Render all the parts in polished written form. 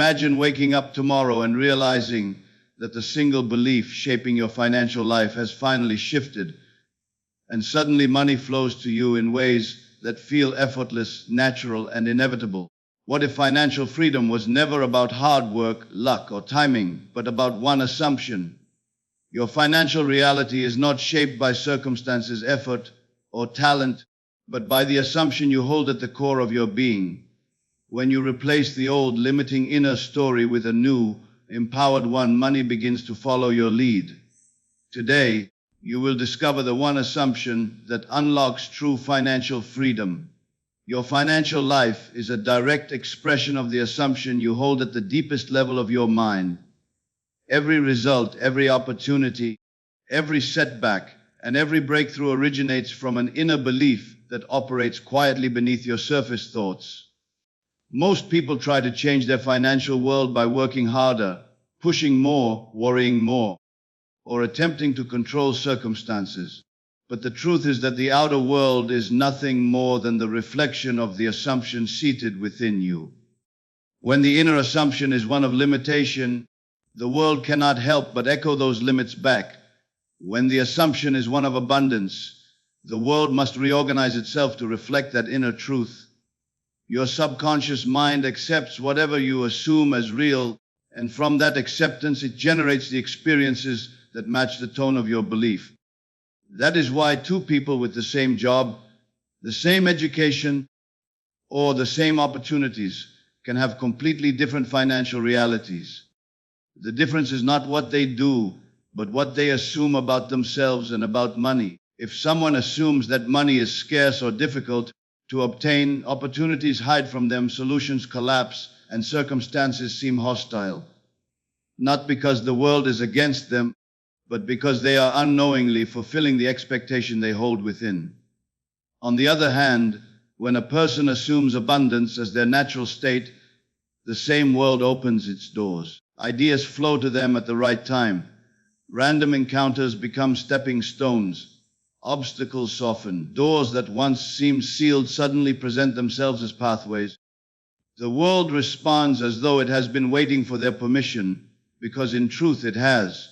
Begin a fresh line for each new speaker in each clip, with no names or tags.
Imagine waking up tomorrow and realizing that the single belief shaping your financial life has finally shifted, and suddenly money flows to you in ways that feel effortless, natural, and inevitable. What if financial freedom was never about hard work, luck, or timing, but about one assumption? Your financial reality is not shaped by circumstances, effort, or talent, but by the assumption you hold at the core of your being. When you replace the old limiting inner story with a new, empowered one, money begins to follow your lead. Today, you will discover the one assumption that unlocks true financial freedom. Your financial life is a direct expression of the assumption you hold at the deepest level of your mind. Every result, every opportunity, every setback, and every breakthrough originates from an inner belief that operates quietly beneath your surface thoughts. Most people try to change their financial world by working harder, pushing more, worrying more, or attempting to control circumstances. But the truth is that the outer world is nothing more than the reflection of the assumption seated within you. When the inner assumption is one of limitation, the world cannot help but echo those limits back. When the assumption is one of abundance, the world must reorganize itself to reflect that inner truth. Your subconscious mind accepts whatever you assume as real, and from that acceptance it generates the experiences that match the tone of your belief. That is why two people with the same job, the same education, or the same opportunities can have completely different financial realities. The difference is not what they do, but what they assume about themselves and about money. If someone assumes that money is scarce or difficult to obtain, opportunities hide from them, solutions collapse, and circumstances seem hostile. Not because the world is against them, but because they are unknowingly fulfilling the expectation they hold within. On the other hand, when a person assumes abundance as their natural state, the same world opens its doors. Ideas flow to them at the right time. Random encounters become stepping stones. Obstacles soften. Doors that once seemed sealed suddenly present themselves as pathways. The world responds as though it has been waiting for their permission, because in truth it has.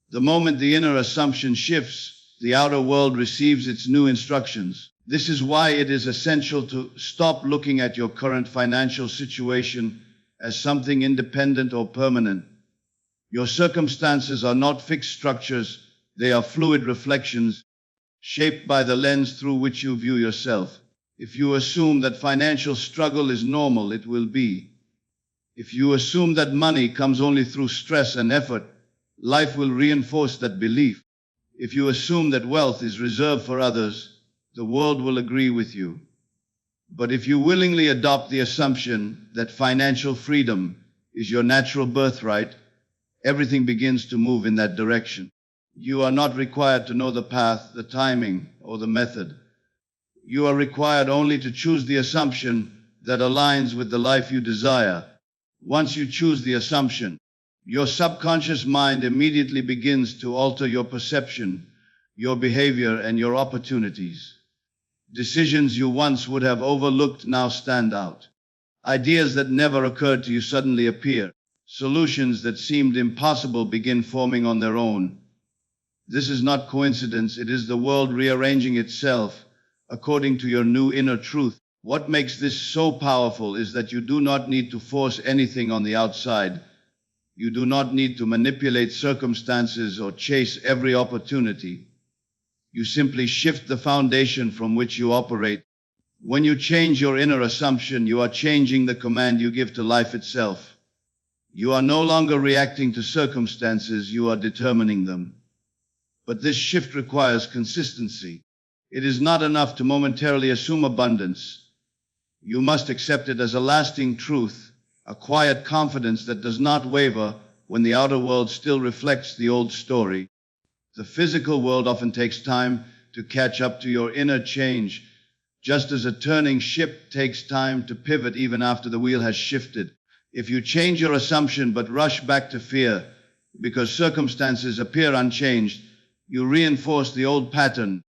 The moment the inner assumption shifts, the outer world receives its new instructions. This is why it is essential to stop looking at your current financial situation as something independent or permanent. Your circumstances are not fixed structures, they are fluid reflections, shaped by the lens through which you view yourself. If you assume that financial struggle is normal, it will be. If you assume that money comes only through stress and effort, life will reinforce that belief. If you assume that wealth is reserved for others, the world will agree with you. But if you willingly adopt the assumption that financial freedom is your natural birthright, everything begins to move in that direction. You are not required to know the path, the timing, or the method. You are required only to choose the assumption that aligns with the life you desire. Once you choose the assumption, your subconscious mind immediately begins to alter your perception, your behavior, and your opportunities. Decisions you once would have overlooked now stand out. Ideas that never occurred to you suddenly appear. Solutions that seemed impossible begin forming on their own. This is not coincidence, it is the world rearranging itself according to your new inner truth. What makes this so powerful is that you do not need to force anything on the outside. You do not need to manipulate circumstances or chase every opportunity. You simply shift the foundation from which you operate. When you change your inner assumption, you are changing the command you give to life itself. You are no longer reacting to circumstances, you are determining them. But this shift requires consistency. It is not enough to momentarily assume abundance. You must accept it as a lasting truth, a quiet confidence that does not waver when the outer world still reflects the old story. The physical world often takes time to catch up to your inner change, just as a turning ship takes time to pivot even after the wheel has shifted. If you change your assumption but rush back to fear because circumstances appear unchanged, you reinforce the old pattern.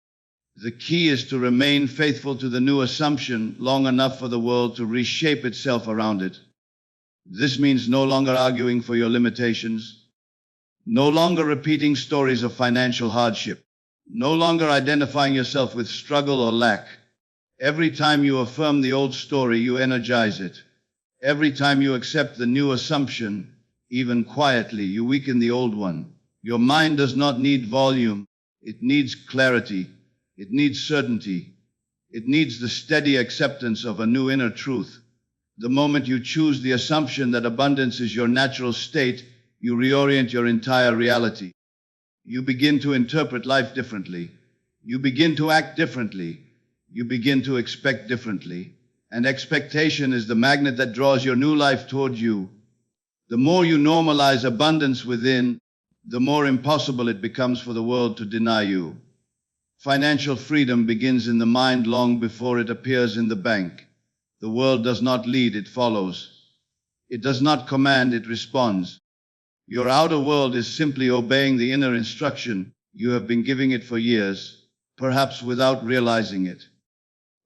The key is to remain faithful to the new assumption long enough for the world to reshape itself around it. This means no longer arguing for your limitations, no longer repeating stories of financial hardship, no longer identifying yourself with struggle or lack. Every time you affirm the old story, you energize it. Every time you accept the new assumption, even quietly, you weaken the old one. Your mind does not need volume. It needs clarity. It needs certainty. It needs the steady acceptance of a new inner truth. The moment you choose the assumption that abundance is your natural state, you reorient your entire reality. You begin to interpret life differently. You begin to act differently. You begin to expect differently. And expectation is the magnet that draws your new life toward you. The more you normalize abundance within, the more impossible it becomes for the world to deny you. Financial freedom begins in the mind long before it appears in the bank. The world does not lead, it follows. It does not command, it responds. Your outer world is simply obeying the inner instruction. You have been giving it for years, perhaps without realizing it.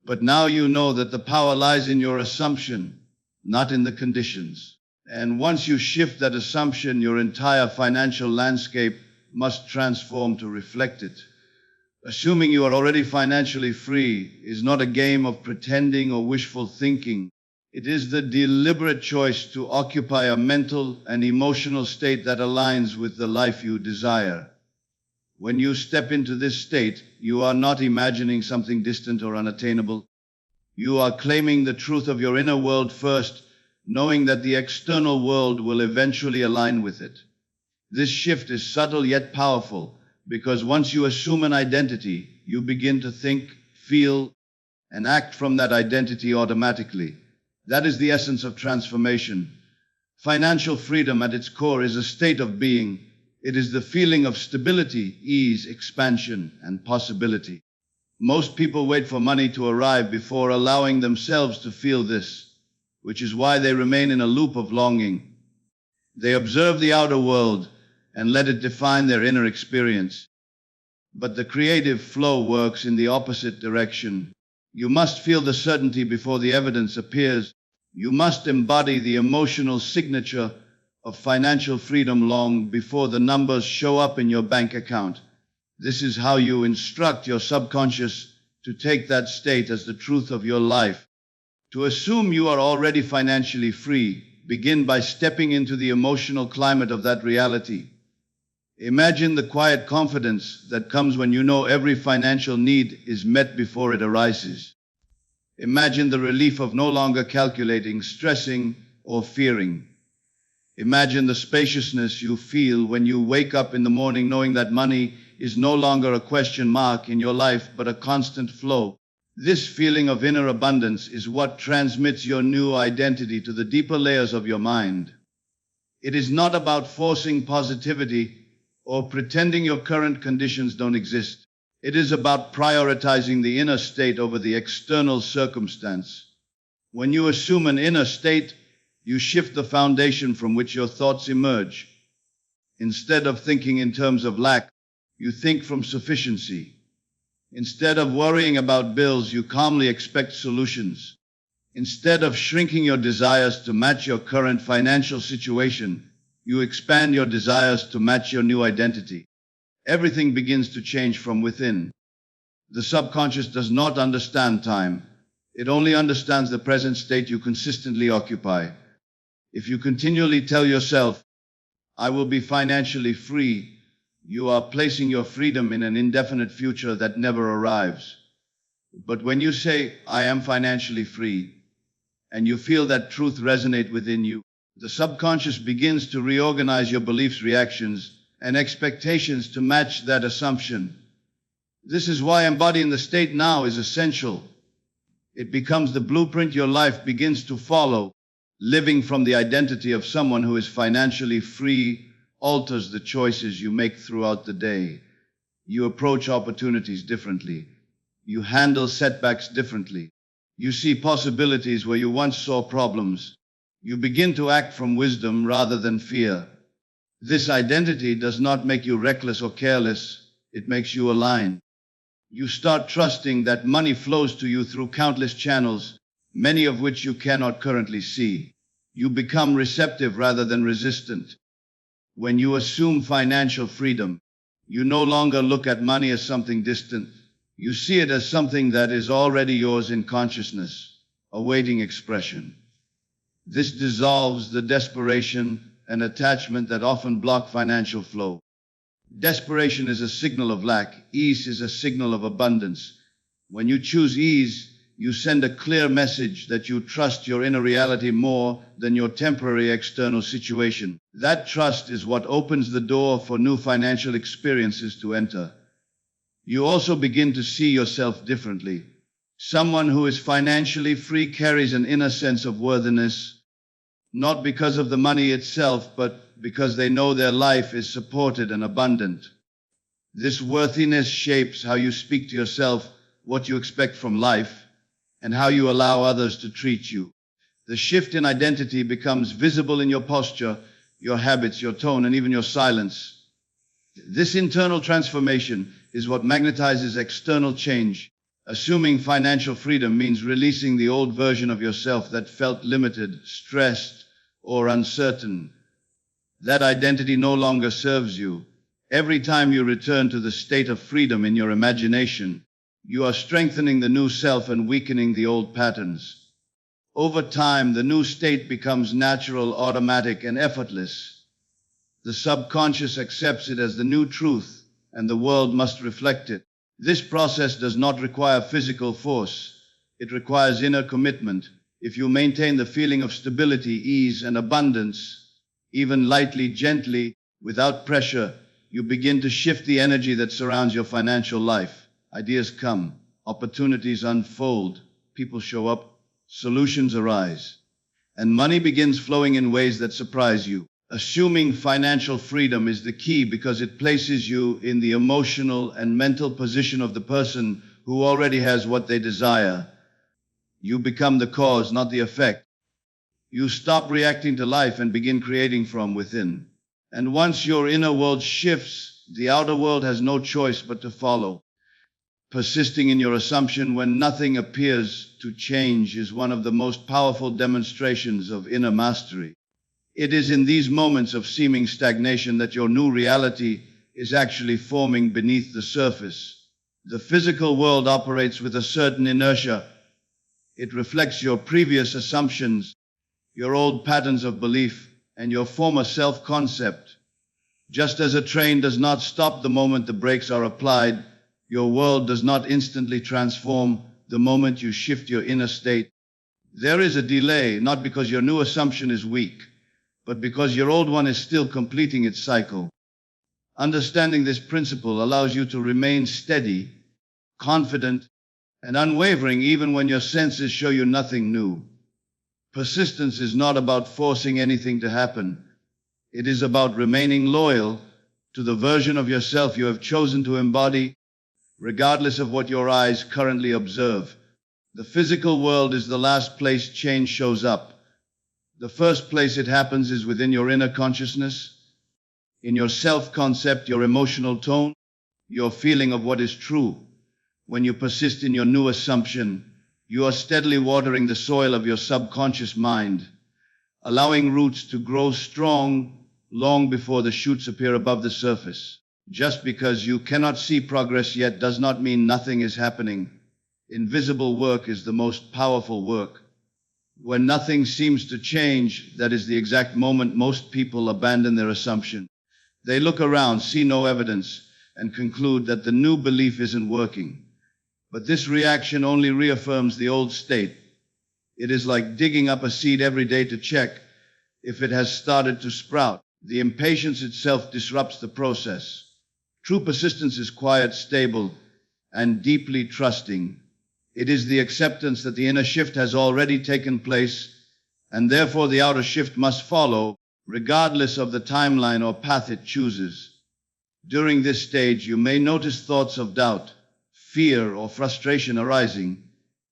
But now you know that the power lies in your assumption, not in the conditions. And once you shift that assumption, your entire financial landscape must transform to reflect it. Assuming you are already financially free is not a game of pretending or wishful thinking. It is the deliberate choice to occupy a mental and emotional state that aligns with the life you desire. When you step into this state, you are not imagining something distant or unattainable. You are claiming the truth of your inner world first, knowing that the external world will eventually align with it. This shift is subtle yet powerful, because once you assume an identity, you begin to think, feel, and act from that identity automatically. That is the essence of transformation. Financial freedom at its core is a state of being. It is the feeling of stability, ease, expansion, and possibility. Most people wait for money to arrive before allowing themselves to feel this, which is why they remain in a loop of longing. They observe the outer world and let it define their inner experience. But the creative flow works in the opposite direction. You must feel the certainty before the evidence appears. You must embody the emotional signature of financial freedom long before the numbers show up in your bank account. This is how you instruct your subconscious to take that state as the truth of your life. To assume you are already financially free, begin by stepping into the emotional climate of that reality. Imagine the quiet confidence that comes when you know every financial need is met before it arises. Imagine the relief of no longer calculating, stressing, or fearing. Imagine the spaciousness you feel when you wake up in the morning knowing that money is no longer a question mark in your life but a constant flow. This feeling of inner abundance is what transmits your new identity to the deeper layers of your mind. It is not about forcing positivity or pretending your current conditions don't exist. It is about prioritizing the inner state over the external circumstance. When you assume an inner state, you shift the foundation from which your thoughts emerge. Instead of thinking in terms of lack, you think from sufficiency. Instead of worrying about bills, you calmly expect solutions. Instead of shrinking your desires to match your current financial situation, you expand your desires to match your new identity. Everything begins to change from within. The subconscious does not understand time. It only understands the present state you consistently occupy. If you continually tell yourself, "I will be financially free," you are placing your freedom in an indefinite future that never arrives. But when you say, "I am financially free," and you feel that truth resonate within you, the subconscious begins to reorganize your beliefs, reactions, and expectations to match that assumption. This is why embodying the state now is essential. It becomes the blueprint your life begins to follow. Living from the identity of someone who is financially free alters the choices you make throughout the day. You approach opportunities differently. You handle setbacks differently. You see possibilities where you once saw problems. You begin to act from wisdom rather than fear. This identity does not make you reckless or careless. It makes you aligned. You start trusting that money flows to you through countless channels, many of which you cannot currently see. You become receptive rather than resistant. When you assume financial freedom, you no longer look at money as something distant. You see it as something that is already yours in consciousness, awaiting expression. This dissolves the desperation and attachment that often block financial flow. Desperation is a signal of lack. Ease is a signal of abundance. When you choose ease, you send a clear message that you trust your inner reality more than your temporary external situation. That trust is what opens the door for new financial experiences to enter. You also begin to see yourself differently. Someone who is financially free carries an inner sense of worthiness, not because of the money itself, but because they know their life is supported and abundant. This worthiness shapes how you speak to yourself, what you expect from life, and how you allow others to treat you. The shift in identity becomes visible in your posture, your habits, your tone, and even your silence. This internal transformation is what magnetizes external change. Assuming financial freedom means releasing the old version of yourself that felt limited, stressed, or uncertain. That identity no longer serves you. Every time you return to the state of freedom in your imagination, you are strengthening the new self and weakening the old patterns. Over time, the new state becomes natural, automatic, and effortless. The subconscious accepts it as the new truth, and the world must reflect it. This process does not require physical force. It requires inner commitment. If you maintain the feeling of stability, ease, and abundance, even lightly, gently, without pressure, you begin to shift the energy that surrounds your financial life. Ideas come, opportunities unfold, people show up, solutions arise, and money begins flowing in ways that surprise you. Assuming financial freedom is the key because it places you in the emotional and mental position of the person who already has what they desire. You become the cause, not the effect. You stop reacting to life and begin creating from within. And once your inner world shifts, the outer world has no choice but to follow. Persisting in your assumption when nothing appears to change is one of the most powerful demonstrations of inner mastery. It is in these moments of seeming stagnation that your new reality is actually forming beneath the surface. The physical world operates with a certain inertia. It reflects your previous assumptions, your old patterns of belief, and your former self-concept. Just as a train does not stop the moment the brakes are applied, your world does not instantly transform the moment you shift your inner state. There is a delay, not because your new assumption is weak, but because your old one is still completing its cycle. Understanding this principle allows you to remain steady, confident, and unwavering even when your senses show you nothing new. Persistence is not about forcing anything to happen. It is about remaining loyal to the version of yourself you have chosen to embody, regardless of what your eyes currently observe. The physical world is the last place change shows up. The first place it happens is within your inner consciousness, in your self-concept, your emotional tone, your feeling of what is true. When you persist in your new assumption, you are steadily watering the soil of your subconscious mind, allowing roots to grow strong long before the shoots appear above the surface. Just because you cannot see progress yet does not mean nothing is happening. Invisible work is the most powerful work. When nothing seems to change, that is the exact moment most people abandon their assumption. They look around, see no evidence, and conclude that the new belief isn't working. But this reaction only reaffirms the old state. It is like digging up a seed every day to check if it has started to sprout. The impatience itself disrupts the process. True persistence is quiet, stable, and deeply trusting. It is the acceptance that the inner shift has already taken place, and therefore the outer shift must follow, regardless of the timeline or path it chooses. During this stage, you may notice thoughts of doubt, fear, or frustration arising.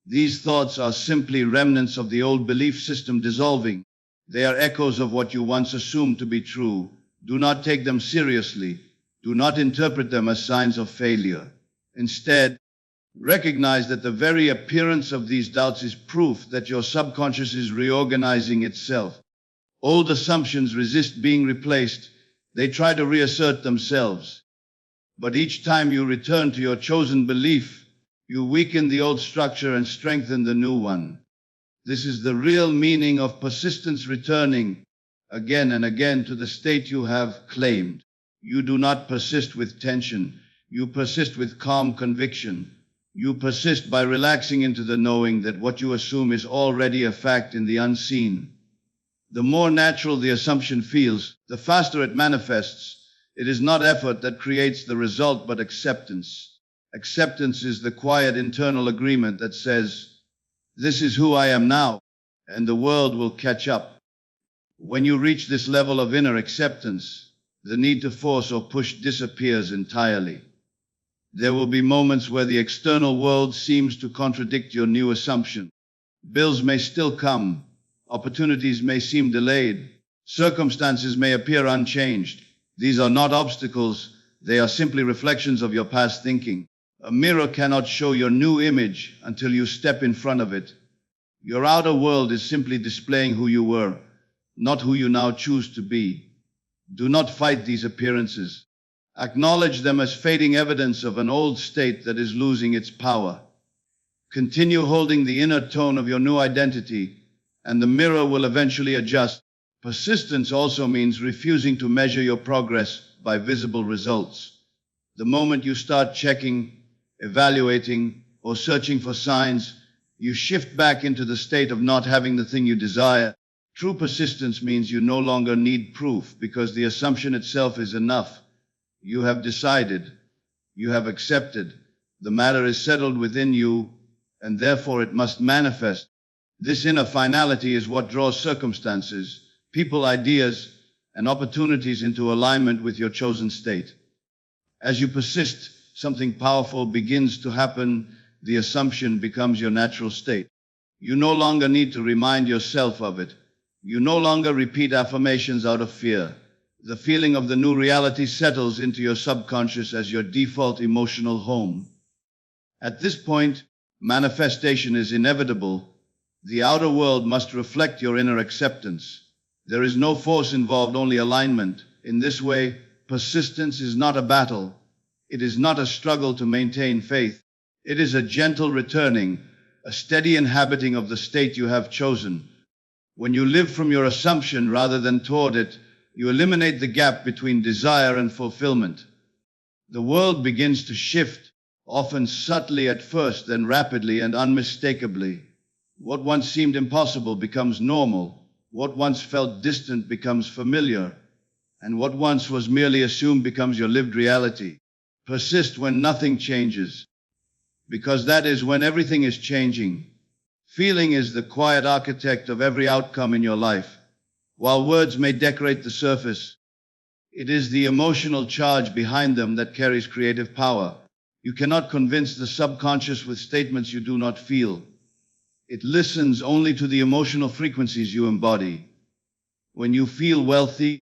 These thoughts are simply remnants of the old belief system dissolving. They are echoes of what you once assumed to be true. Do not take them seriously. Do not interpret them as signs of failure. Instead, recognize that the very appearance of these doubts is proof that your subconscious is reorganizing itself. Old assumptions resist being replaced. They try to reassert themselves. But each time you return to your chosen belief, you weaken the old structure and strengthen the new one. This is the real meaning of persistence, returning again and again to the state you have claimed. You do not persist with tension. You persist with calm conviction. You persist by relaxing into the knowing that what you assume is already a fact in the unseen. The more natural the assumption feels, the faster it manifests. It is not effort that creates the result, but acceptance. Acceptance is the quiet internal agreement that says, "This is who I am now, and the world will catch up." When you reach this level of inner acceptance, the need to force or push disappears entirely. There will be moments where the external world seems to contradict your new assumption. Bills may still come, opportunities may seem delayed, circumstances may appear unchanged. These are not obstacles, they are simply reflections of your past thinking. A mirror cannot show your new image until you step in front of it. Your outer world is simply displaying who you were, not who you now choose to be. Do not fight these appearances. Acknowledge them as fading evidence of an old state that is losing its power. Continue holding the inner tone of your new identity, and the mirror will eventually adjust. Persistence also means refusing to measure your progress by visible results. The moment you start checking, evaluating, or searching for signs, you shift back into the state of not having the thing you desire. True persistence means you no longer need proof, because the assumption itself is enough. You have decided, you have accepted, the matter is settled within you, and therefore it must manifest. This inner finality is what draws circumstances, people, ideas, and opportunities into alignment with your chosen state. As you persist, something powerful begins to happen. The assumption becomes your natural state. You no longer need to remind yourself of it. You no longer repeat affirmations out of fear. The feeling of the new reality settles into your subconscious as your default emotional home. At this point, manifestation is inevitable. The outer world must reflect your inner acceptance. There is no force involved, only alignment. In this way, persistence is not a battle. It is not a struggle to maintain faith. It is a gentle returning, a steady inhabiting of the state you have chosen. When you live from your assumption rather than toward it, you eliminate the gap between desire and fulfillment. The world begins to shift, often subtly at first, then rapidly and unmistakably. What once seemed impossible becomes normal. What once felt distant becomes familiar. And what once was merely assumed becomes your lived reality. Persist when nothing changes, because that is when everything is changing. Feeling is the quiet architect of every outcome in your life. While words may decorate the surface, it is the emotional charge behind them that carries creative power. You cannot convince the subconscious with statements you do not feel. It listens only to the emotional frequencies you embody. When you feel wealthy,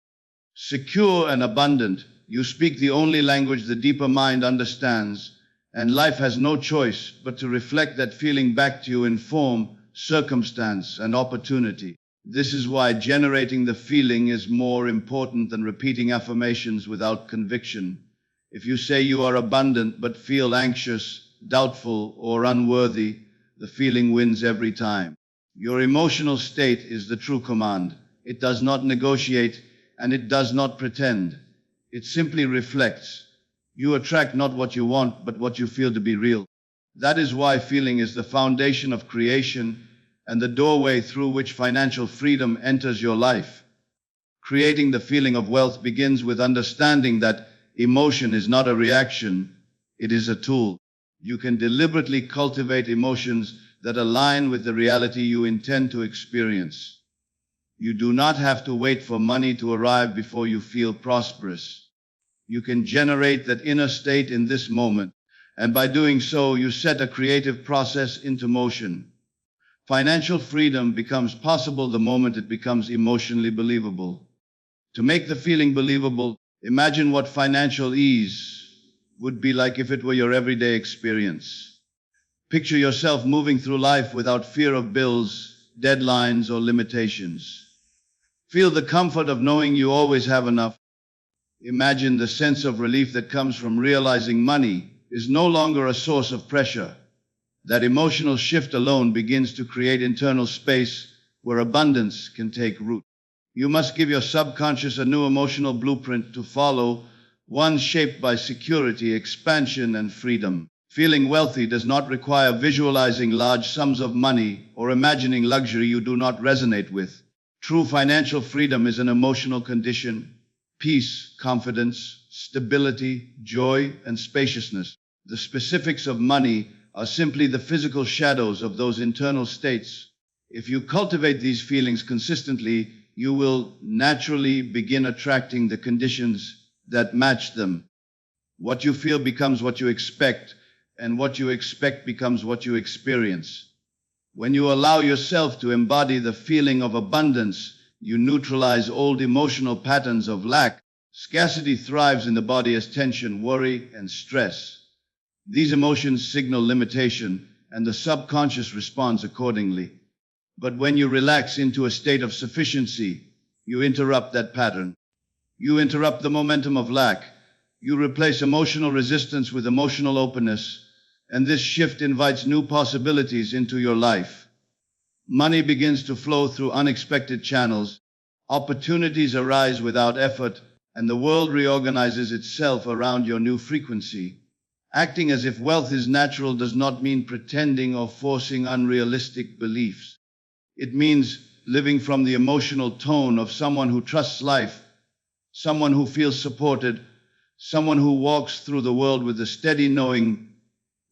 secure, and abundant, you speak the only language the deeper mind understands, and life has no choice but to reflect that feeling back to you in form, circumstance, and opportunity. This is why generating the feeling is more important than repeating affirmations without conviction. If you say you are abundant but feel anxious, doubtful, or unworthy, the feeling wins every time. Your emotional state is the true command. It does not negotiate, and it does not pretend. It simply reflects. You attract not what you want, but what you feel to be real. That is why feeling is the foundation of creation and the doorway through which financial freedom enters your life. Creating the feeling of wealth begins with understanding that emotion is not a reaction, it is a tool. You can deliberately cultivate emotions that align with the reality you intend to experience. You do not have to wait for money to arrive before you feel prosperous. You can generate that inner state in this moment, and by doing so, you set a creative process into motion. Financial freedom becomes possible the moment it becomes emotionally believable. To make the feeling believable, imagine what financial ease would be like if it were your everyday experience. Picture yourself moving through life without fear of bills, deadlines, or limitations. Feel the comfort of knowing you always have enough. Imagine the sense of relief that comes from realizing money is no longer a source of pressure. That emotional shift alone begins to create internal space where abundance can take root. You must give your subconscious a new emotional blueprint to follow, one shaped by security, expansion, and freedom. Feeling wealthy does not require visualizing large sums of money or imagining luxury you do not resonate with. True financial freedom is an emotional condition: peace, confidence, stability, joy, and spaciousness. The specifics of money are simply the physical shadows of those internal states. If you cultivate these feelings consistently, you will naturally begin attracting the conditions that match them. What you feel becomes what you expect, and what you expect becomes what you experience. When you allow yourself to embody the feeling of abundance, you neutralize old emotional patterns of lack. Scarcity thrives in the body as tension, worry, and stress. These emotions signal limitation, and the subconscious responds accordingly. But when you relax into a state of sufficiency, you interrupt that pattern. You interrupt the momentum of lack. You replace emotional resistance with emotional openness, and this shift invites new possibilities into your life. Money begins to flow through unexpected channels. Opportunities arise without effort, and the world reorganizes itself around your new frequency. Acting as if wealth is natural does not mean pretending or forcing unrealistic beliefs. It means living from the emotional tone of someone who trusts life, someone who feels supported, someone who walks through the world with the steady knowing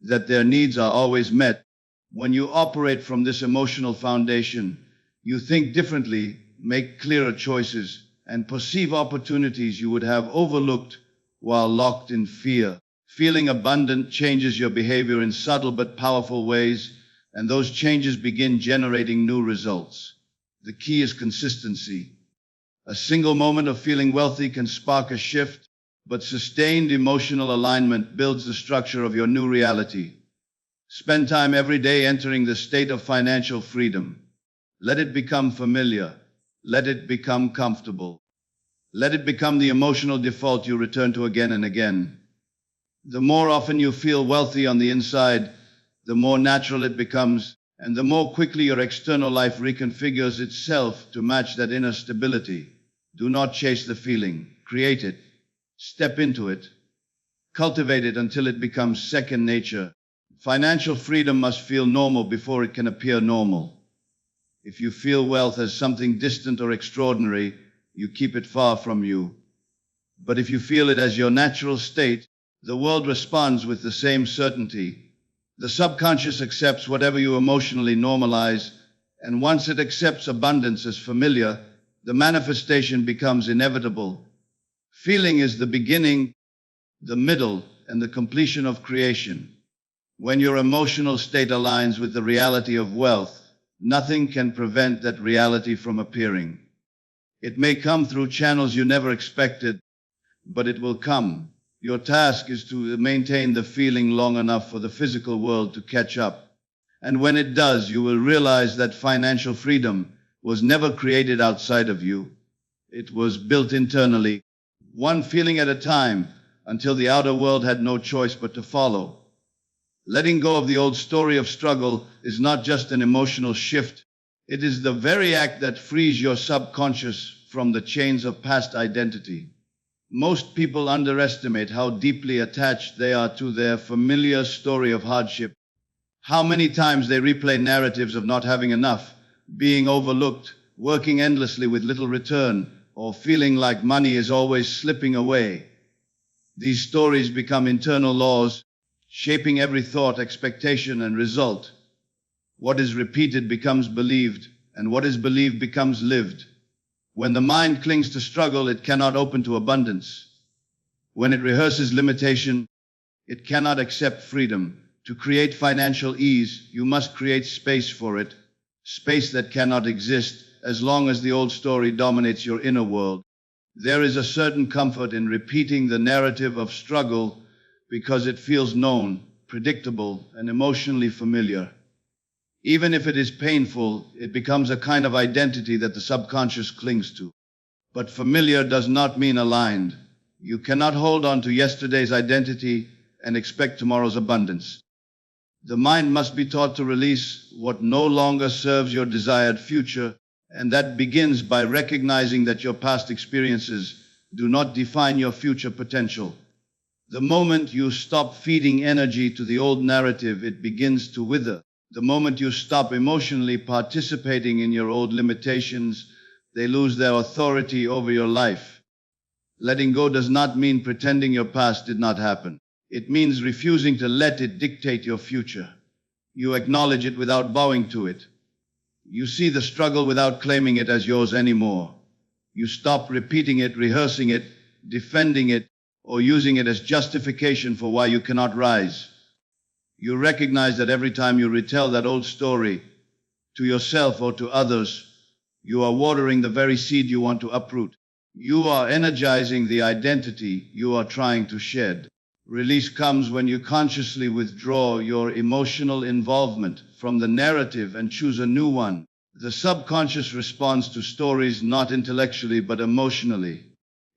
that their needs are always met. When you operate from this emotional foundation, you think differently, make clearer choices, and perceive opportunities you would have overlooked while locked in fear. Feeling abundant changes your behavior in subtle but powerful ways, and those changes begin generating new results. The key is consistency. A single moment of feeling wealthy can spark a shift, but sustained emotional alignment builds the structure of your new reality. Spend time every day entering the state of financial freedom. Let it become familiar. Let it become comfortable. Let it become the emotional default you return to again and again. The more often you feel wealthy on the inside, the more natural it becomes, and the more quickly your external life reconfigures itself to match that inner stability. Do not chase the feeling. Create it. Step into it. Cultivate it until it becomes second nature. Financial freedom must feel normal before it can appear normal. If you feel wealth as something distant or extraordinary, you keep it far from you. But if you feel it as your natural state, the world responds with the same certainty. The subconscious accepts whatever you emotionally normalize, and once it accepts abundance as familiar, the manifestation becomes inevitable. Feeling is the beginning, the middle, and the completion of creation. When your emotional state aligns with the reality of wealth, nothing can prevent that reality from appearing. It may come through channels you never expected, but it will come. Your task is to maintain the feeling long enough for the physical world to catch up. And when it does, you will realize that financial freedom was never created outside of you. It was built internally, one feeling at a time, until the outer world had no choice but to follow. Letting go of the old story of struggle is not just an emotional shift. It is the very act that frees your subconscious from the chains of past identity. Most people underestimate how deeply attached they are to their familiar story of hardship. How many times they replay narratives of not having enough, being overlooked, working endlessly with little return, or feeling like money is always slipping away. These stories become internal laws, shaping every thought, expectation, and result. What is repeated becomes believed, and what is believed becomes lived. When the mind clings to struggle, it cannot open to abundance. When it rehearses limitation, it cannot accept freedom. To create financial ease, you must create space for it, space that cannot exist as long as the old story dominates your inner world. There is a certain comfort in repeating the narrative of struggle because it feels known, predictable, and emotionally familiar. Even if it is painful, it becomes a kind of identity that the subconscious clings to. But familiar does not mean aligned. You cannot hold on to yesterday's identity and expect tomorrow's abundance. The mind must be taught to release what no longer serves your desired future, and that begins by recognizing that your past experiences do not define your future potential. The moment you stop feeding energy to the old narrative, it begins to wither. The moment you stop emotionally participating in your old limitations, they lose their authority over your life. Letting go does not mean pretending your past did not happen. It means refusing to let it dictate your future. You acknowledge it without bowing to it. You see the struggle without claiming it as yours anymore. You stop repeating it, rehearsing it, defending it, or using it as justification for why you cannot rise. You recognize that every time you retell that old story to yourself or to others, you are watering the very seed you want to uproot. You are energizing the identity you are trying to shed. Release comes when you consciously withdraw your emotional involvement from the narrative and choose a new one. The subconscious responds to stories not intellectually but emotionally.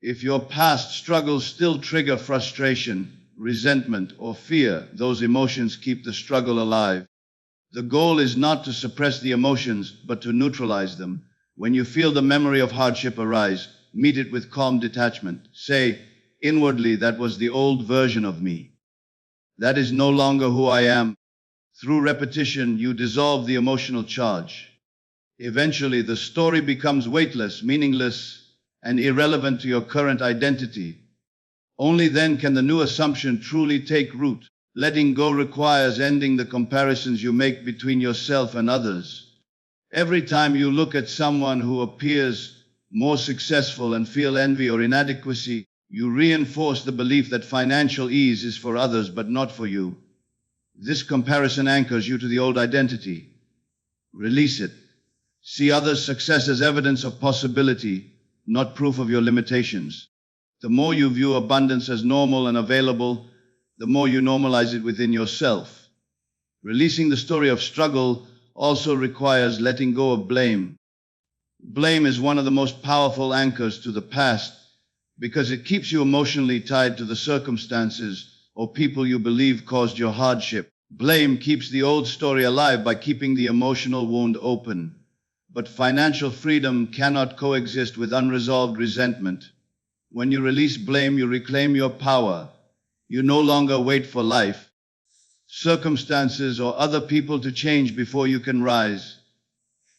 If your past struggles still trigger frustration, resentment, or fear, those emotions keep the struggle alive. The goal is not to suppress the emotions, but to neutralize them. When you feel the memory of hardship arise, meet it with calm detachment. Say, inwardly, that was the old version of me. That is no longer who I am. Through repetition, you dissolve the emotional charge. Eventually, the story becomes weightless, meaningless, and irrelevant to your current identity. Only then can the new assumption truly take root. Letting go requires ending the comparisons you make between yourself and others. Every time you look at someone who appears more successful and feel envy or inadequacy, you reinforce the belief that financial ease is for others but not for you. This comparison anchors you to the old identity. Release it. See others' success as evidence of possibility, not proof of your limitations. The more you view abundance as normal and available, the more you normalize it within yourself. Releasing the story of struggle also requires letting go of blame. Blame is one of the most powerful anchors to the past because it keeps you emotionally tied to the circumstances or people you believe caused your hardship. Blame keeps the old story alive by keeping the emotional wound open. But financial freedom cannot coexist with unresolved resentment. When you release blame, you reclaim your power. You no longer wait for life, circumstances, or other people to change before you can rise.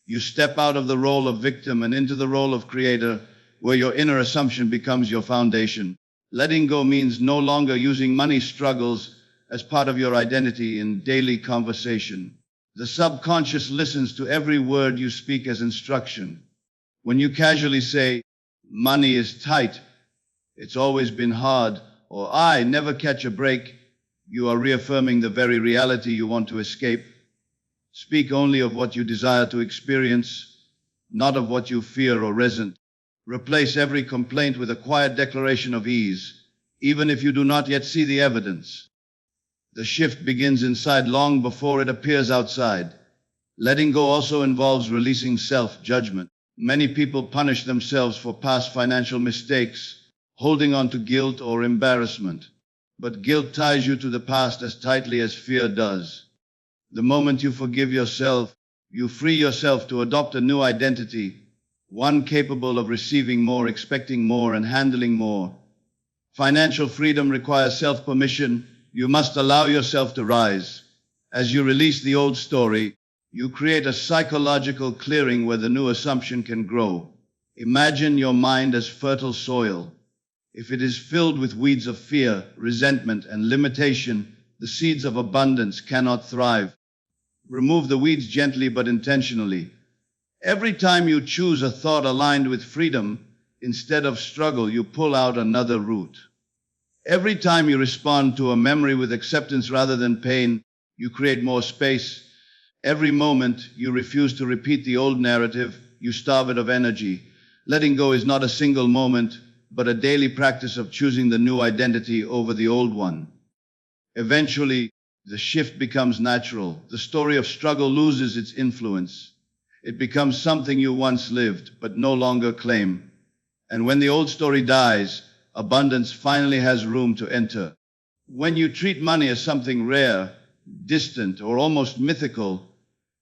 You step out of the role of victim and into the role of creator, where your inner assumption becomes your foundation. Letting go means no longer using money struggles as part of your identity in daily conversation. The subconscious listens to every word you speak as instruction. When you casually say, "Money is tight," "It's always been hard," or "I never catch a break," you are reaffirming the very reality you want to escape. Speak only of what you desire to experience, not of what you fear or resent. Replace every complaint with a quiet declaration of ease, even if you do not yet see the evidence. The shift begins inside long before it appears outside. Letting go also involves releasing self-judgment. Many people punish themselves for past financial mistakes, holding on to guilt or embarrassment. But guilt ties you to the past as tightly as fear does. The moment you forgive yourself, you free yourself to adopt a new identity, one capable of receiving more, expecting more, and handling more. Financial freedom requires self-permission. You must allow yourself to rise. As you release the old story, you create a psychological clearing where the new assumption can grow. Imagine your mind as fertile soil. If it is filled with weeds of fear, resentment, and limitation, the seeds of abundance cannot thrive. Remove the weeds gently but intentionally. Every time you choose a thought aligned with freedom, instead of struggle, you pull out another root. Every time you respond to a memory with acceptance rather than pain, you create more space. Every moment you refuse to repeat the old narrative, you starve it of energy. Letting go is not a single moment, but a daily practice of choosing the new identity over the old one. Eventually, The shift becomes natural. The story of struggle loses its influence. It becomes something you once lived, but no longer claim. And when the old story dies, abundance finally has room to enter. When you treat money as something rare, distant, or almost mythical,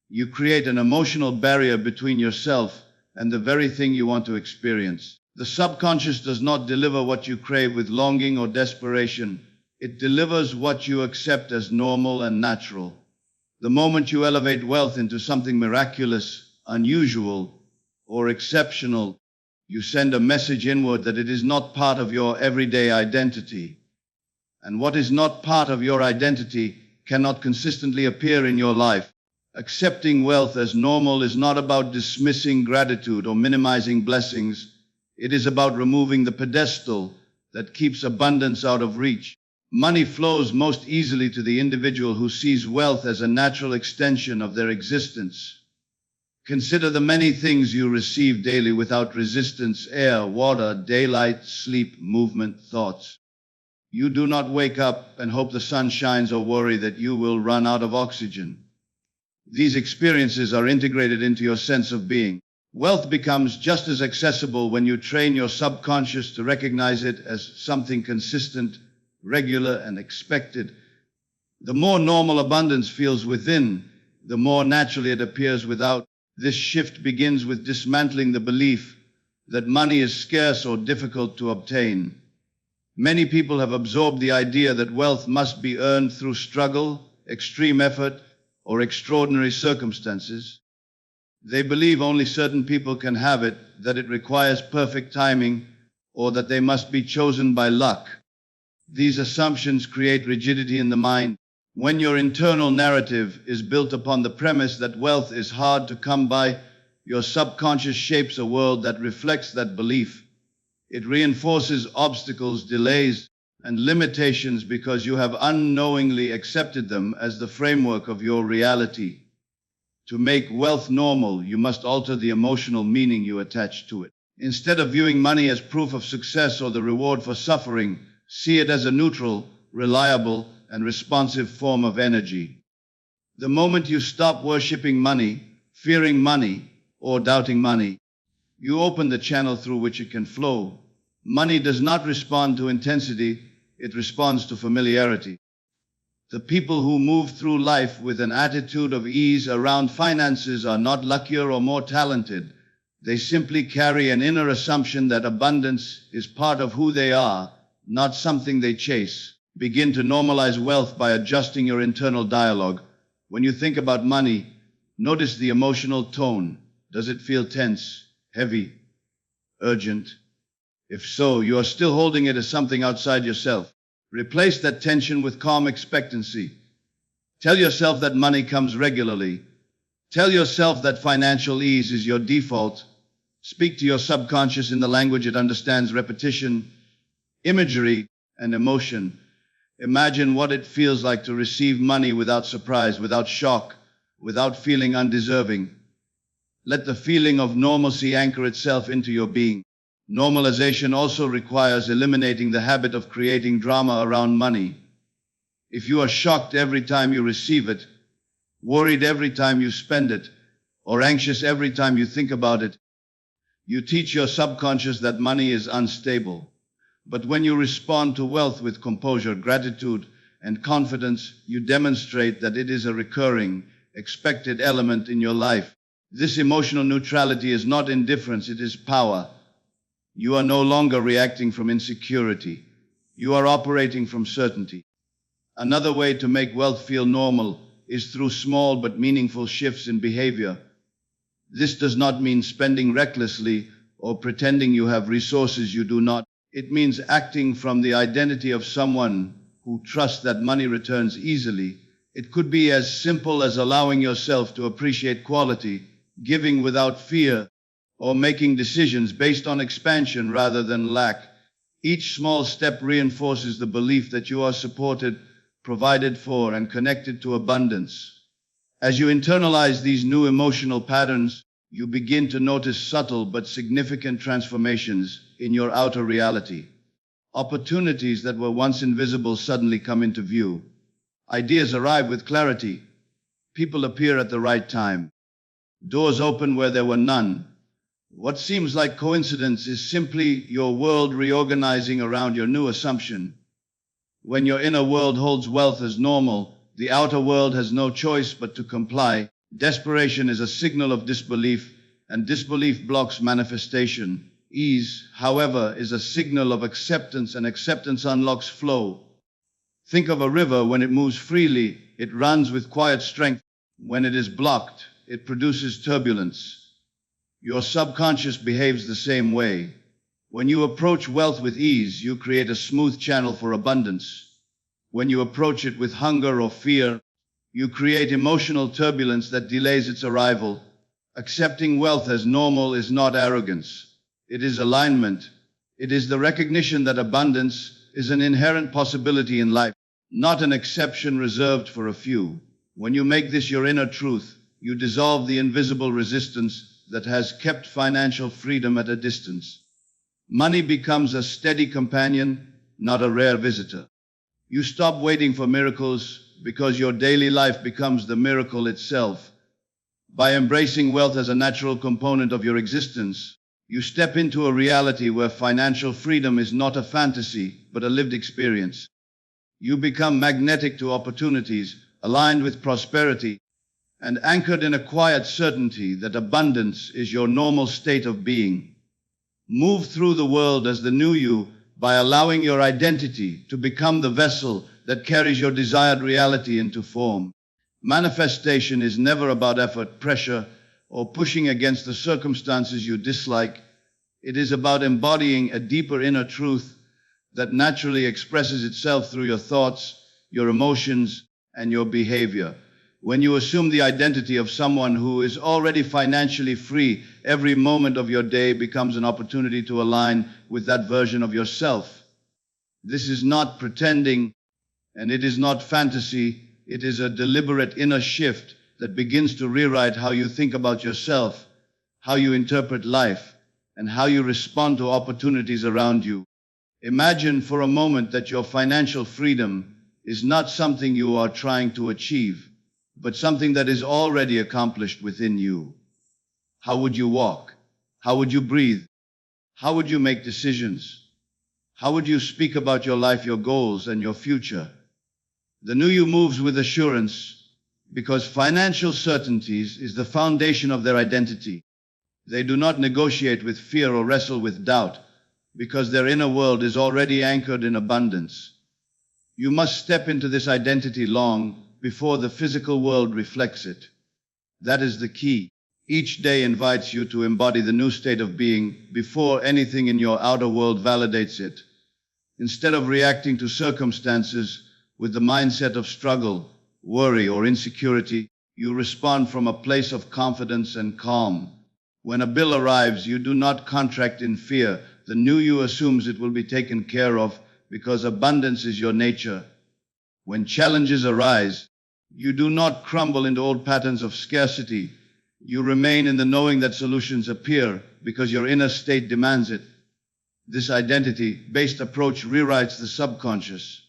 you create an emotional barrier between yourself and the very thing you want to experience. The subconscious does not deliver what you crave with longing or desperation. It delivers what you accept as normal and natural. The moment you elevate wealth into something miraculous, unusual, or exceptional, you send a message inward that it is not part of your everyday identity. And what is not part of your identity cannot consistently appear in your life. Accepting wealth as normal is not about dismissing gratitude or minimizing blessings. It is about removing the pedestal that keeps abundance out of reach. Money flows most easily to the individual who sees wealth as a natural extension of their existence. Consider the many things you receive daily without resistance: air, water, daylight, sleep, movement, thoughts. You do not wake up and hope the sun shines or worry that you will run out of oxygen. These experiences are integrated into your sense of being. Wealth becomes just as accessible when you train your subconscious to recognize it as something consistent, regular, and expected. The more normal abundance feels within, the more naturally it appears without. This shift begins with dismantling the belief that money is scarce or difficult to obtain. Many people have absorbed the idea that wealth must be earned through struggle, extreme effort, or extraordinary circumstances. They believe only certain people can have it, that it requires perfect timing, or that they must be chosen by luck. These assumptions create rigidity in the mind. When your internal narrative is built upon the premise that wealth is hard to come by, your subconscious shapes a world that reflects that belief. It reinforces obstacles, delays, and limitations because you have unknowingly accepted them as the framework of your reality. To make wealth normal, you must alter the emotional meaning you attach to it. Instead of viewing money as proof of success or the reward for suffering, see it as a neutral, reliable, and responsive form of energy. The moment you stop worshipping money, fearing money, or doubting money, you open the channel through which it can flow. Money does not respond to intensity, it responds to familiarity. The people who move through life with an attitude of ease around finances are not luckier or more talented. They simply carry an inner assumption that abundance is part of who they are, not something they chase. Begin to normalize wealth by adjusting your internal dialogue. When you think about money, notice the emotional tone. Does it feel tense, heavy, urgent? If so, you are still holding it as something outside yourself. Replace that tension with calm expectancy. Tell yourself that money comes regularly. Tell yourself that financial ease is your default. Speak to your subconscious in the language it understands: repetition, imagery, and emotion. Imagine what it feels like to receive money without surprise, without shock, without feeling undeserving. Let the feeling of normalcy anchor itself into your being. Normalization also requires eliminating the habit of creating drama around money. If you are shocked every time you receive it, worried every time you spend it, or anxious every time you think about it, you teach your subconscious that money is unstable. But when you respond to wealth with composure, gratitude, and confidence, you demonstrate that it is a recurring, expected element in your life. This emotional neutrality is not indifference, it is power. You are no longer reacting from insecurity. You are operating from certainty. Another way to make wealth feel normal is through small but meaningful shifts in behavior. This does not mean spending recklessly or pretending you have resources you do not. It means acting from the identity of someone who trusts that money returns easily. It could be as simple as allowing yourself to appreciate quality, giving without fear, or making decisions based on expansion rather than lack. Each small step reinforces the belief that you are supported, provided for, and connected to abundance. As you internalize these new emotional patterns, you begin to notice subtle but significant transformations in your outer reality. Opportunities that were once invisible suddenly come into view. Ideas arrive with clarity. People appear at the right time. Doors open where there were none. What seems like coincidence is simply your world reorganizing around your new assumption. When your inner world holds wealth as normal, the outer world has no choice but to comply. Desperation is a signal of disbelief, and disbelief blocks manifestation. Ease, however, is a signal of acceptance, and acceptance unlocks flow. Think of a river. When it moves freely, it runs with quiet strength. When it is blocked, it produces turbulence. Your subconscious behaves the same way. When you approach wealth with ease, you create a smooth channel for abundance. When you approach it with hunger or fear, you create emotional turbulence that delays its arrival. Accepting wealth as normal is not arrogance. It is alignment. It is the recognition that abundance is an inherent possibility in life, not an exception reserved for a few. When you make this your inner truth, you dissolve the invisible resistance that has kept financial freedom at a distance. Money becomes a steady companion, not a rare visitor. You stop waiting for miracles because your daily life becomes the miracle itself. By embracing wealth as a natural component of your existence, you step into a reality where financial freedom is not a fantasy, but a lived experience. You become magnetic to opportunities, aligned with prosperity, and anchored in a quiet certainty that abundance is your normal state of being. Move through the world as the new you by allowing your identity to become the vessel that carries your desired reality into form. Manifestation is never about effort, pressure, or pushing against the circumstances you dislike. It is about embodying a deeper inner truth that naturally expresses itself through your thoughts, your emotions, and your behavior. When you assume the identity of someone who is already financially free, every moment of your day becomes an opportunity to align with that version of yourself. This is not pretending, and it is not fantasy. It is a deliberate inner shift that begins to rewrite how you think about yourself, how you interpret life, and how you respond to opportunities around you. Imagine for a moment that your financial freedom is not something you are trying to achieve, but something that is already accomplished within you. How would you walk? How would you breathe? How would you make decisions? How would you speak about your life, your goals, and your future? The new you moves with assurance because financial certainties is the foundation of their identity. They do not negotiate with fear or wrestle with doubt because their inner world is already anchored in abundance. You must step into this identity long before the physical world reflects it. That is the key. Each day invites you to embody the new state of being before anything in your outer world validates it. Instead of reacting to circumstances with the mindset of struggle, worry, or insecurity, you respond from a place of confidence and calm. When a bill arrives, you do not contract in fear. The new you assumes it will be taken care of because abundance is your nature. When challenges arise, you do not crumble into old patterns of scarcity. You remain in the knowing that solutions appear because your inner state demands it. This identity-based approach rewrites the subconscious.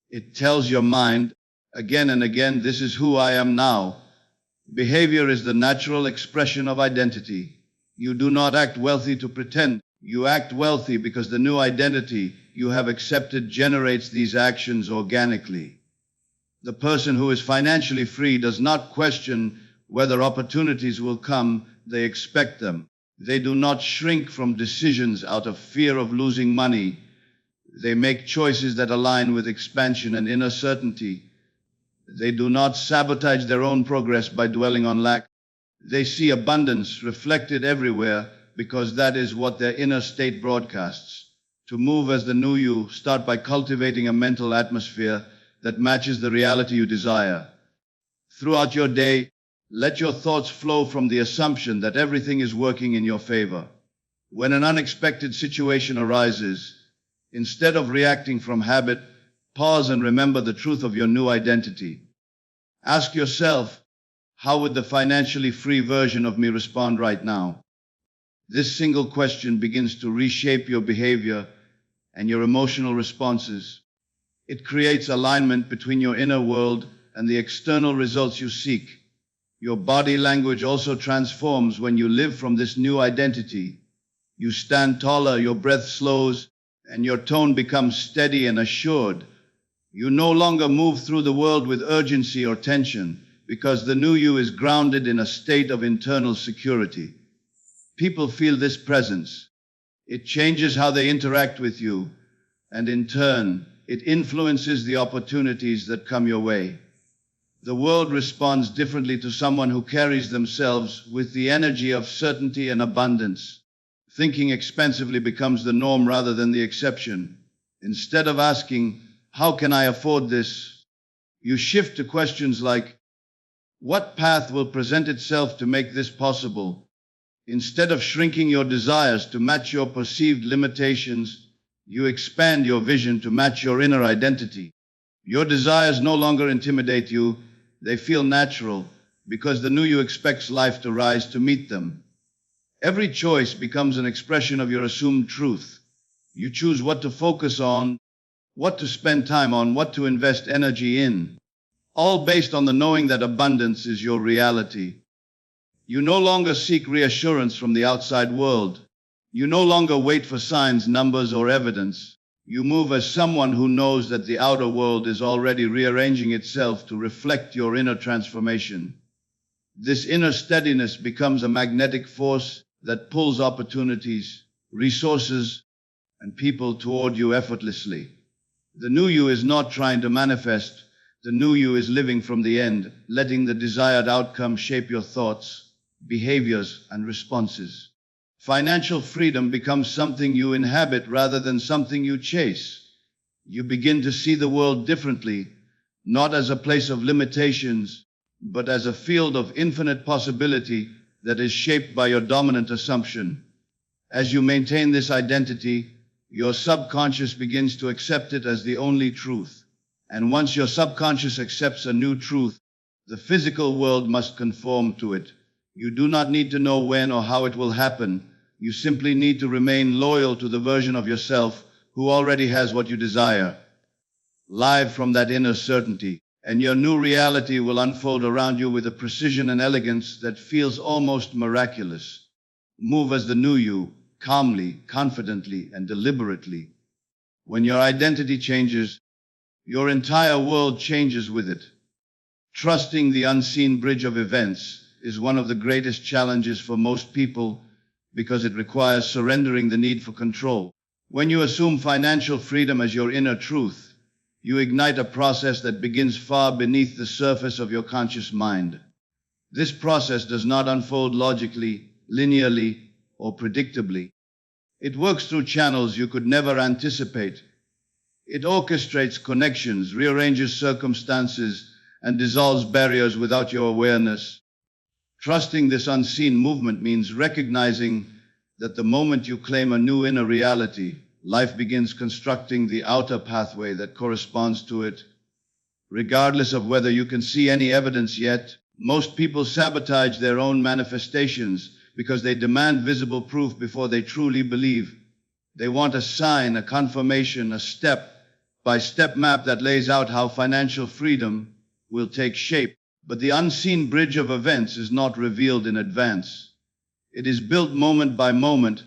It tells your mind again and again, this is who I am now. Behavior is the natural expression of identity. You do not act wealthy to pretend. You act wealthy because the new identity you have accepted generates these actions organically. The person who is financially free does not question whether opportunities will come. They expect them. They do not shrink from decisions out of fear of losing money. They make choices that align with expansion and inner certainty. They do not sabotage their own progress by dwelling on lack. They see abundance reflected everywhere because that is what their inner state broadcasts. To move as the new you, start by cultivating a mental atmosphere that matches the reality you desire. Throughout your day, let your thoughts flow from the assumption that everything is working in your favor. When an unexpected situation arises, instead of reacting from habit, pause and remember the truth of your new identity. Ask yourself, how would the financially free version of me respond right now? This single question begins to reshape your behavior and your emotional responses. It creates alignment between your inner world and the external results you seek. Your body language also transforms when you live from this new identity. You stand taller, your breath slows, and your tone becomes steady and assured. You no longer move through the world with urgency or tension, because the new you is grounded in a state of internal security. People feel this presence. It changes how they interact with you, and in turn, it influences the opportunities that come your way. The world responds differently to someone who carries themselves with the energy of certainty and abundance. Thinking expensively becomes the norm rather than the exception. Instead of asking, "How can I afford this?" you shift to questions like, "What path will present itself to make this possible?" Instead of shrinking your desires to match your perceived limitations, you expand your vision to match your inner identity. Your desires no longer intimidate you, they feel natural, because the new you expects life to rise to meet them. Every choice becomes an expression of your assumed truth. You choose what to focus on, what to spend time on, what to invest energy in, all based on the knowing that abundance is your reality. You no longer seek reassurance from the outside world. You no longer wait for signs, numbers, or evidence. You move as someone who knows that the outer world is already rearranging itself to reflect your inner transformation. This inner steadiness becomes a magnetic force that pulls opportunities, resources, and people toward you effortlessly. The new you is not trying to manifest. The new you is living from the end, letting the desired outcome shape your thoughts, behaviors, and responses. Financial freedom becomes something you inhabit rather than something you chase. You begin to see the world differently, not as a place of limitations, but as a field of infinite possibility that is shaped by your dominant assumption. As you maintain this identity, your subconscious begins to accept it as the only truth. And once your subconscious accepts a new truth, the physical world must conform to it. You do not need to know when or how it will happen. You simply need to remain loyal to the version of yourself who already has what you desire. Live from that inner certainty, and your new reality will unfold around you with a precision and elegance that feels almost miraculous. Move as the new you, calmly, confidently, and deliberately. When your identity changes, your entire world changes with it. Trusting the unseen bridge of events is one of the greatest challenges for most people because it requires surrendering the need for control. When you assume financial freedom as your inner truth, you ignite a process that begins far beneath the surface of your conscious mind. This process does not unfold logically, linearly, or predictably. It works through channels you could never anticipate. It orchestrates connections, rearranges circumstances, and dissolves barriers without your awareness. Trusting this unseen movement means recognizing that the moment you claim a new inner reality, life begins constructing the outer pathway that corresponds to it. Regardless of whether you can see any evidence yet, most people sabotage their own manifestations because they demand visible proof before they truly believe. They want a sign, a confirmation, a step-by-step map that lays out how financial freedom will take shape. But the unseen bridge of events is not revealed in advance. It is built moment by moment,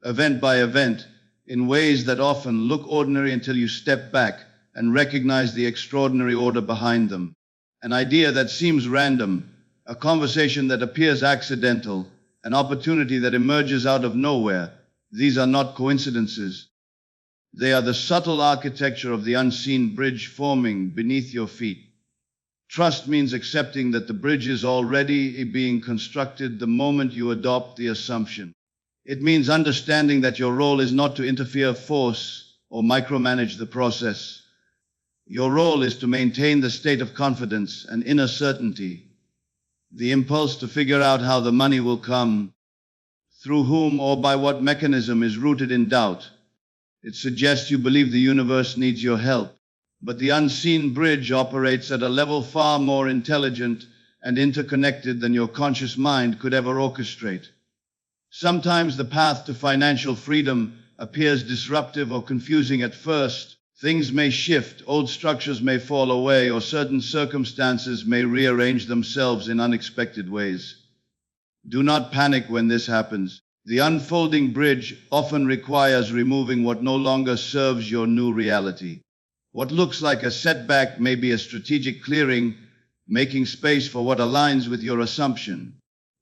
event by event, in ways that often look ordinary until you step back and recognize the extraordinary order behind them. An idea that seems random, a conversation that appears accidental, an opportunity that emerges out of nowhere. These are not coincidences. They are the subtle architecture of the unseen bridge forming beneath your feet. Trust means accepting that the bridge is already being constructed the moment you adopt the assumption. It means understanding that your role is not to interfere, force, or micromanage the process. Your role is to maintain the state of confidence and inner certainty. The impulse to figure out how the money will come, through whom or by what mechanism, is rooted in doubt. It suggests you believe the universe needs your help. But the unseen bridge operates at a level far more intelligent and interconnected than your conscious mind could ever orchestrate. Sometimes the path to financial freedom appears disruptive or confusing at first. Things may shift, old structures may fall away, or certain circumstances may rearrange themselves in unexpected ways. Do not panic when this happens. The unfolding bridge often requires removing what no longer serves your new reality. What looks like a setback may be a strategic clearing, making space for what aligns with your assumption.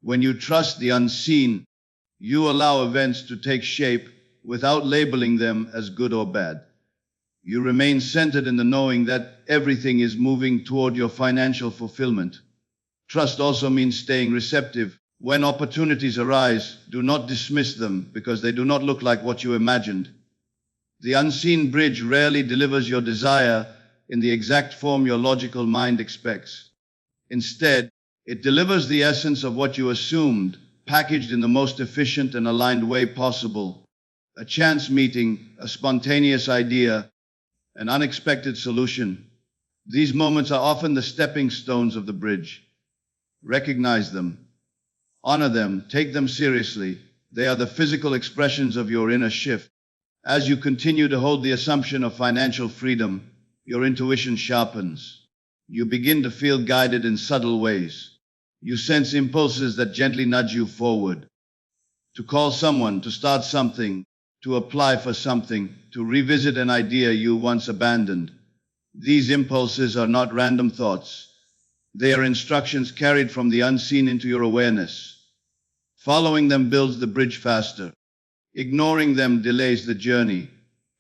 When you trust the unseen, you allow events to take shape without labeling them as good or bad. You remain centered in the knowing that everything is moving toward your financial fulfillment. Trust also means staying receptive. When opportunities arise, do not dismiss them because they do not look like what you imagined. The unseen bridge rarely delivers your desire in the exact form your logical mind expects. Instead, it delivers the essence of what you assumed, packaged in the most efficient and aligned way possible. A chance meeting, a spontaneous idea, an unexpected solution. These moments are often the stepping stones of the bridge. Recognize them. Honor them, take them seriously. They are the physical expressions of your inner shift. As you continue to hold the assumption of financial freedom, your intuition sharpens. You begin to feel guided in subtle ways. You sense impulses that gently nudge you forward. To call someone, to start something, to apply for something, to revisit an idea you once abandoned. These impulses are not random thoughts. They are instructions carried from the unseen into your awareness. Following them builds the bridge faster. Ignoring them delays the journey.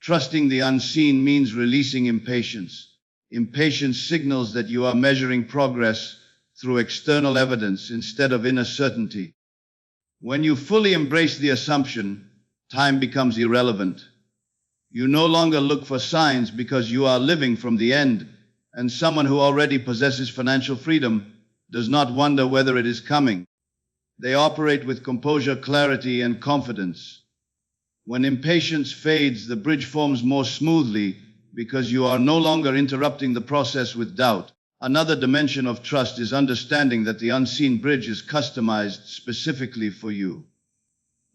Trusting the unseen means releasing impatience. Impatience signals that you are measuring progress through external evidence instead of inner certainty. When you fully embrace the assumption, time becomes irrelevant. You no longer look for signs because you are living from the end, and someone who already possesses financial freedom does not wonder whether it is coming. They operate with composure, clarity, and confidence. When impatience fades, the bridge forms more smoothly because you are no longer interrupting the process with doubt. Another dimension of trust is understanding that the unseen bridge is customized specifically for you.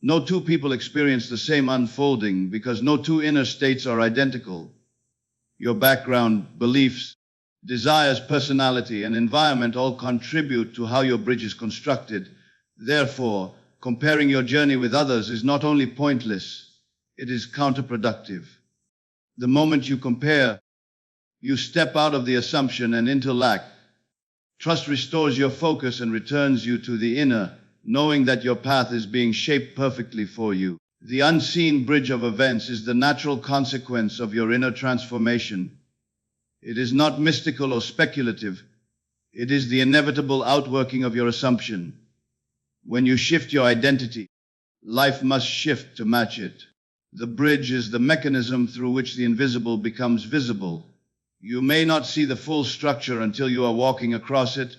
No two people experience the same unfolding because no two inner states are identical. Your background, beliefs, desires, personality, and environment all contribute to how your bridge is constructed. Therefore, comparing your journey with others is not only pointless, it is counterproductive. The moment you compare, you step out of the assumption and into lack. Trust restores your focus and returns you to the inner, knowing that your path is being shaped perfectly for you. The unseen bridge of events is the natural consequence of your inner transformation. It is not mystical or speculative. It is the inevitable outworking of your assumption. When you shift your identity, life must shift to match it. The bridge is the mechanism through which the invisible becomes visible. You may not see the full structure until you are walking across it,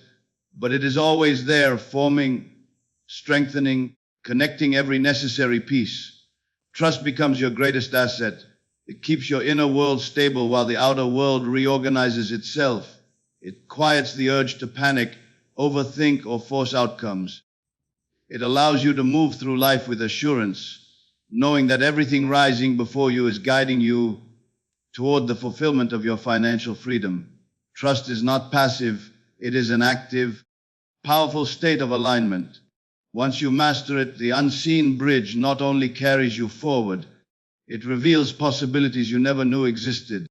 but it is always there, forming, strengthening, connecting every necessary piece. Trust becomes your greatest asset. It keeps your inner world stable while the outer world reorganizes itself. It quiets the urge to panic, overthink, or force outcomes. It allows you to move through life with assurance, knowing that everything rising before you is guiding you toward the fulfillment of your financial freedom. Trust is not passive, it is an active, powerful state of alignment. Once you master it, the unseen bridge not only carries you forward, it reveals possibilities you never knew existed.